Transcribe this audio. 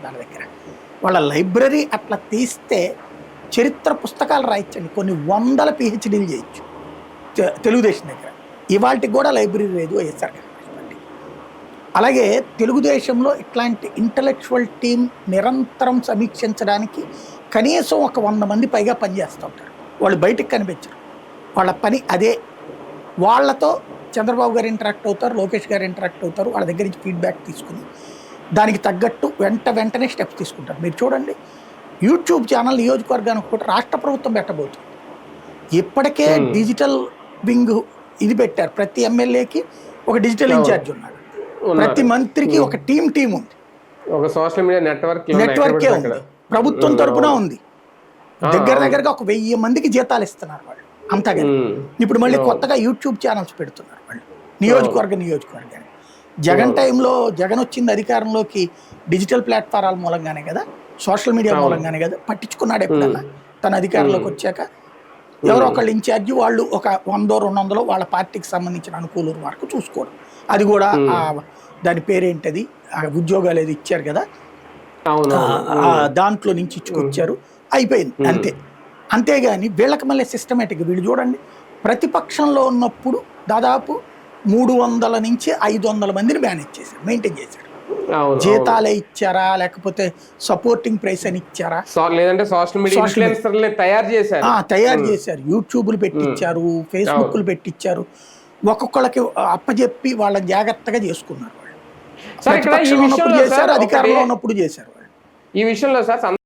వాళ్ళ దగ్గర. వాళ్ళ లైబ్రరీ అట్లా తీస్తే చరిత్ర పుస్తకాలు రాయొచ్చండి. కొన్ని వందల పిహెచ్డీలు చేయొచ్చు తెలుగుదేశం దగ్గర. ఇవాళకి కూడా లైబ్రరీ లేదు వైఎస్ఆర్ కాంగ్రెస్ పార్టీ. అలాగే తెలుగుదేశంలో ఇట్లాంటి ఇంటలెక్చువల్ టీం నిరంతరం సమీక్షించడానికి కనీసం ఒక 100 మంది పైగా పనిచేస్తూ ఉంటారు. వాళ్ళు బయటకు కనిపించరు. వాళ్ళ పని అదే. వాళ్ళతో చంద్రబాబు గారు ఇంటరాక్ట్ అవుతారు, లోకేష్ గారు ఇంటరాక్ట్ అవుతారు. వాళ్ళ దగ్గర నుంచి ఫీడ్బ్యాక్ తీసుకుని దానికి తగ్గట్టు వెంటనే స్టెప్స్ తీసుకుంటారు. మీరు చూడండి, యూట్యూబ్ ఛానల్ నియోజకవర్గానికి కూడా రాష్ట్ర ప్రభుత్వం పెట్టబోతుంది. ఇప్పటికే డిజిటల్ వింగ్ ఇది పెట్టారు. ప్రతి ఎమ్మెల్యేకి ఒక డిజిటల్ ఇన్ఛార్జ్ ఉన్నాడు. ప్రతి మంత్రికి ఒక టీం ఉంది. ఒక సోషల్ మీడియా నెట్వర్కే ఉంది. ప్రభుత్వం తరపున ఉంది. దగ్గరగా ఒక 1000 మందికి జీతాలు ఇస్తున్నారు వాళ్ళు అంతగా. ఇప్పుడు మళ్ళీ కొత్తగా యూట్యూబ్ ఛానల్స్ పెడుతున్నారు వాళ్ళు నియోజకవర్గానికి. జగన్ టైంలో జగన్ వచ్చింది అధికారంలోకి డిజిటల్ ప్లాట్ఫారాల మూలంగానే కదా, సోషల్ మీడియా మూలంగానే కదా. పట్టించుకున్నాడు ఎప్పుడన్నా తన అధికారంలోకి వచ్చాక? ఎవరో ఒకళ్ళు ఇన్ఛార్జి, వాళ్ళు ఒక 100-200 వాళ్ళ పార్టీకి సంబంధించిన అనుకూల వరకు చూసుకోవడం. అది కూడా దాని పేరేంటది, ఉద్యోగాలు ఏది ఇచ్చారు కదా, దాంట్లో నుంచి ఇచ్చుకొచ్చారు, అయిపోయింది అంతే. అంతేగాని వీళ్ళకి మళ్ళీ సిస్టమేటిక్. వీళ్ళు చూడండి, ప్రతిపక్షంలో ఉన్నప్పుడు దాదాపు 300 నుంచి 500 మందిని మేనేజ్ చేశారు, మెయింటైన్ చేశారు. జీతాలే ఇచ్చారా, లేకపోతే సపోర్టింగ్ ప్రైస్ అని ఇచ్చారా, లేదంటే సోషల్ మీడియా తయారు చేశారు. యూట్యూబ్లు పెట్టించారు, ఫేస్బుక్లు పెట్టించారు. ఒక్కొక్కళ్ళకి అప్పచెప్పి వాళ్ళని జాగ్రత్తగా చేసుకున్నారు. వాళ్ళు ప్రతిపక్షంలో ఉన్నప్పుడు చేశారు, అధికారంలో ఉన్నప్పుడు చేశారు వాళ్ళు. ఈ విషయంలో సార్